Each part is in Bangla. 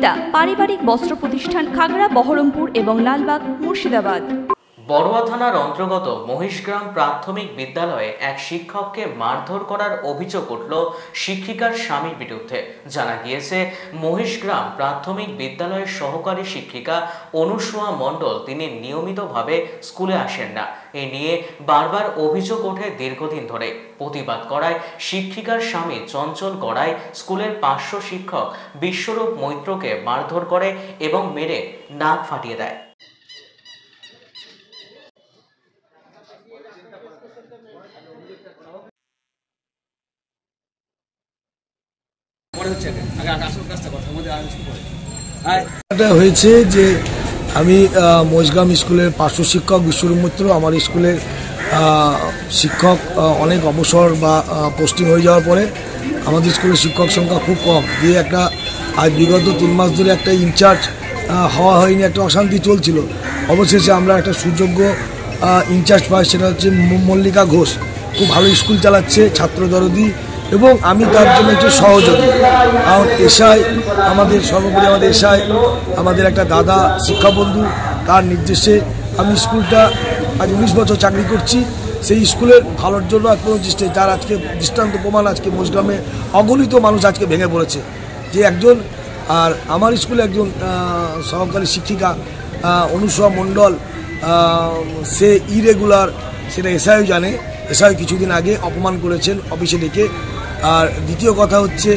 বিদ্যা পারিবারিক বস্ত্র প্রতিষ্ঠান খাগড়া, বহরমপুর এবং লালবাগ, মুর্শিদাবাদ। বড়ুয়া থানার অন্তর্গত মহিষগ্রাম প্রাথমিক বিদ্যালয়ে এক শিক্ষককে মারধর করার অভিযোগ উঠল শিক্ষিকার স্বামীর বিরুদ্ধে। জানা গিয়েছে, মহিষগ্রাম প্রাথমিক বিদ্যালয়ের সহকারী শিক্ষিকা অনুসুয়া মণ্ডল তিনি নিয়মিতভাবে স্কুলে আসেন না। এ নিয়ে বারবার অভিযোগ ওঠে দীর্ঘদিন ধরে। প্রতিবাদ করায় শিক্ষিকার স্বামী চঞ্চল গড়াই স্কুলের পার্শ্ব শিক্ষক বিশ্বরূপ মৈত্রকে মারধর করে এবং মেরে নাক ফাটিয়ে দেয়। হয়েছে যে আমি মহিষগ্রাম স্কুলের পার্শ্ব শিক্ষক বিশ্বরূপ মৈত্র। আমার স্কুলের শিক্ষক অনেক অবসর বা পোস্টিং হয়ে যাওয়ার পরে আমাদের স্কুলের শিক্ষক সংখ্যা খুব কম দিয়ে একটা আজ বিগত 3 মাস ধরে একটা ইনচার্জ হওয়া হয়নি, একটা অশান্তি চলছিল। অবশেষে আমরা একটা সুযোগ্য ইনচার্জ পাই, সেটা হচ্ছে মল্লিকা ঘোষ। খুব ভালো স্কুল চালাচ্ছে, ছাত্র দরদি, এবং আমি তার জন্য একটু সহযোগী। কারণ এসআই আমাদের সর্বোপরি আমাদের এসআই আমাদের একটা দাদা শিক্ষাবন্ধু, তার নির্দেশে আমি স্কুলটা আজ 19 বছর চাকরি করছি। সেই স্কুলের ভালোর জন্য প্রচেষ্টা, যার আজকে দৃষ্টান্ত প্রমাণ আজকে মহিষগ্রামে অগণিত মানুষ আজকে ভেঙে পড়েছে যে একজন, আর আমার স্কুলে একজন সহকারী শিক্ষিকা অনুসুয়া মণ্ডল, সে ইরেগুলার, সেটা এসআইও জানে। এসআই কিছুদিন আগে অপমান করেছেন অফিসে ডেকে। আর দ্বিতীয় কথা হচ্ছে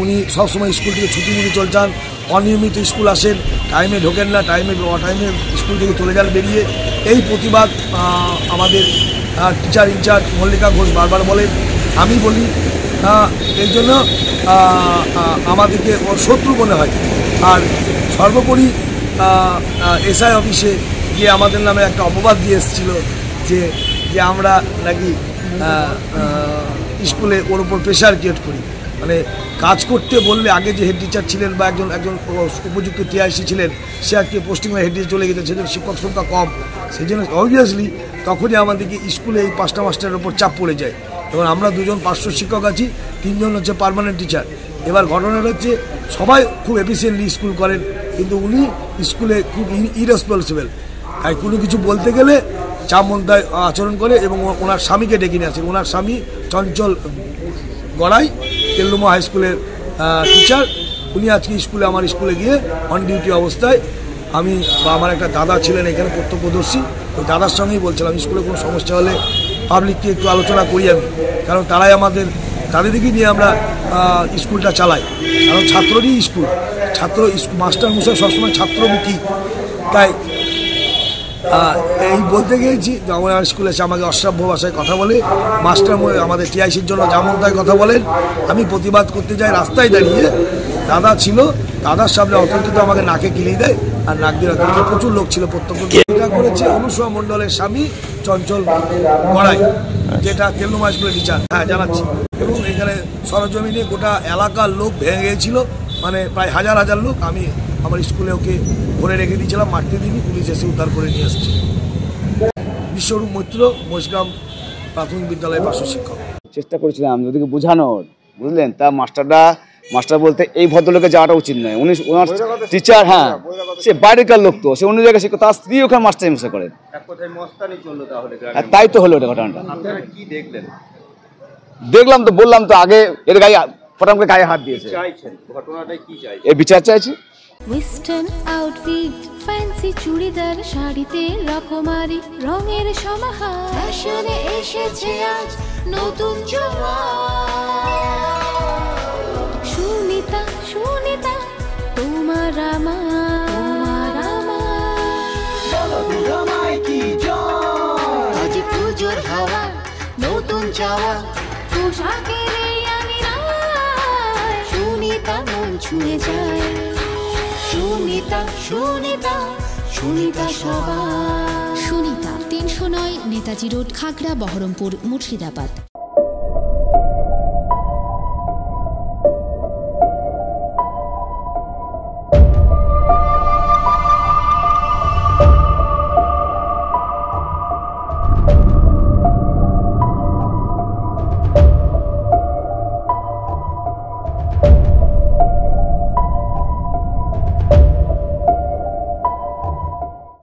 উনি সবসময় স্কুল থেকে ছুটি নিতে চলছেন, অনিয়মিত স্কুল আসেন, টাইমে ঢোকেন না, টাইমে স্কুল থেকে চলে যান বেরিয়ে। এই প্রতিবাদ আমাদের টিচার ইনচার্জ মল্লিকা ঘোষ বারবার বলেন, আমি বলি। এই জন্য আমাদেরকে ওর শত্রু মনে হয়। আর সর্বোপরি এসআই অফিসে গিয়ে আমাদের নামে একটা অপবাদ দিয়ে এসেছিল যে আমরা নাকি স্কুলে ওর উপর প্রেশার ক্রিয়েট করি। মানে কাজ করতে বললে আগে যে হেড টিচার ছিলেন বা একজন উপযুক্ত টিআইসি ছিলেন, সে আজকে পোস্টিং হয়ে হেড টিচার চলে গেছে, সেজন্য শিক্ষক সংখ্যা কম। সেই জন্য অবভিয়াসলি তখনই আমাদেরকে স্কুলে এই 5টা মাস্টারের ওপর চাপ পড়ে যায়। এবং আমরা 2জন পার্শ্ব শিক্ষক আছি, 3জন হচ্ছে পার্মানেন্ট টিচার। এবার ঘটনাটা হচ্ছে সবাই খুব এফিসিয়েন্টলি স্কুল করেন, কিন্তু উনি স্কুলে খুব ইরেসপন্সিবল। তাই কোনো কিছু বলতে গেলে চামন্দায় আচরণ করে এবং ওনার স্বামীকে ডেকে নিয়ে আসেন। ওনার স্বামী চঞ্চল গড়াই তেলুমা হাই স্কুলের টিচার। উনি আজকে স্কুলে আমার স্কুলে গিয়ে অন ডিউটি অবস্থায়, আমি বা আমার একটা দাদা ছিলেন এখানে প্রত্যক্ষদর্শী, ওই দাদার সঙ্গেই বলছিলাম স্কুলে কোনো সমস্যা হলে পাবলিককে একটু আলোচনা করি আমি, কারণ তারাই তাদেরকে নিয়ে আমরা স্কুলটা চালাই। কারণ ছাত্ররই স্কুল, মাস্টার মশাই সবসময় ছাত্রমুখী। তাই এই বলতে গিয়েছি যে আমার স্কুলে এসে আমাকে অশ্রাব্য ভাষায় কথা বলে, মাস্টার আমাদের টিআইসির জন্য জামন্তায় কথা বলেন। আমি প্রতিবাদ করতে যাই, রাস্তায় দাঁড়িয়ে দাদা ছিল, দাদার সামনে অতর্কিত আমাকে নাকে গিলিয়ে দেয়, আর নাক দিয়ে প্রচুর লোক ছিল প্রত্যক্ষ। এটা করেছে অনুসুয়া মণ্ডলের স্বামী চঞ্চল গড়াই, যেটা তেলুমা স্কুলের টিচার। হ্যাঁ, জানাচ্ছি। এবং এখানে সরজমিনে গোটা এলাকার লোক ভেঙে গিয়েছিল, মানে প্রায় হাজার লোক। আমি আমার স্কুলে ওকে ধরে রেখে দিয়েছিলাম, মারতে দিনই, পুলিশ এসে উদ্ধার করে নিয়ে আসছে। বিশ্বরূপ মৈত্র, মহিষগ্রাম প্রাথমিক বিদ্যালয়ের পার্শ্ব শিক্ষক। চেষ্টা করেছিলাম ওদেরকে বোঝানোর, বুঝলেন। তা মাস্টার বলতে এই ভদ্রলোকে যাওয়াটা উচিত নয়। ওনার টিচার, হ্যাঁ, সে বাইরেকার লোক, তো সে অন্য জায়গায় শিক্ষক, তার স্ত্রী ওখানে মাস্টার হিংসা করেন। তাই তো হলো এটা ঘটনাটা। দেখলাম তো, বললাম তো আগে, এর গায়ে ফটাম করে গায়ে হাত দিয়েছে। এর বিচার চাইছি। ওয়েস্টার্ন আউটফিট, ফ্যান্সি চুড়িদার, শাড়িতে রকমারি রঙের সমাহার, ফ্যাশনে এসেছে আজ নতুন সুনিতা তোমার আজ পুজোর হাওয়া, নতুন চাওয়া পোশাকের আমি সুনিতা মন ছুঁয়ে যায়। সুনিতা সবার। সুনিতা 309 নেতাজি রোড, খাগড়া, বহরমপুর, মুর্শিদাবাদ।